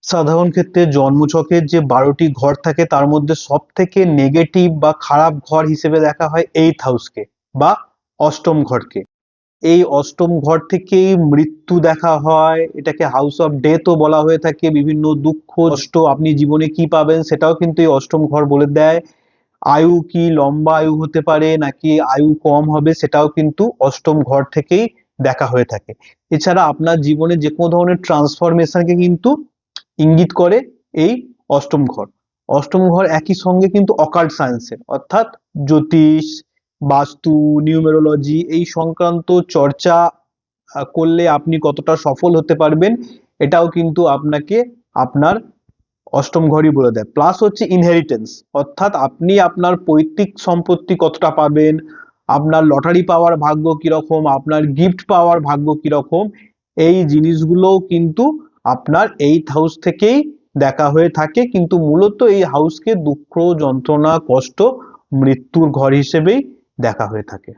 সাধারণ ক্ষেত্রে জন্মছকের যে 12টি ঘর থাকে তার মধ্যে সব থেকে নেগেটিভ বা খারাপ ঘর হিসেবে দেখা হয় 8th হাউসকে বা অষ্টম ঘরকে। এই অষ্টম ঘর থেকেই মৃত্যু দেখা হয়, এটাকে হাউস অফ ডেথও বলা হয়ে থাকে। বিভিন্ন দুঃখ কষ্ট আপনি জীবনে কি পাবেন সেটাও কিন্তু এই অষ্টম ঘর বলে দেয়। আয়ু কি লম্বা আয়ু হতে পারে নাকি আয়ু কম হবে সেটাও কিন্তু অষ্টম ঘর থেকেই দেখা হয়ে থাকে। এছাড়া আপনার জীবনে যে কোনো ধরনের ট্রান্সফরমেশনকে কিন্তু ইঙ্গিত করে এই অষ্টম ঘর। অষ্টম ঘর একই সঙ্গে কিন্তু অকাল্ট সায়েন্সের অর্থাৎ জ্যোতিষ, বাস্তু, নিউমেরোলজি এই সংক্রান্ত চর্চা করলে আপনি কতটা সফল হতে পারবেন এটাও কিন্তু আপনাকে আপনার অষ্টম ঘরই বলে দেয়। প্লাস হচ্ছে ইনহেরিটেন্স, অর্থাৎ আপনি আপনার পৈতৃক সম্পত্তি কতটা পাবেন, আপনার লটারি পাওয়ার ভাগ্য কিরকম, আপনার গিফট পাওয়ার ভাগ্য কিরকম, এই জিনিসগুলোও কিন্তু আপনার 8th হাউস থেকেই দেখা হয়ে থাকে। কিন্তু মূলত এই হাউসকে দুঃখ, যন্ত্রণা, কষ্ট, মৃত্যুর ঘর হিসেবেই দেখা হয়ে থাকে।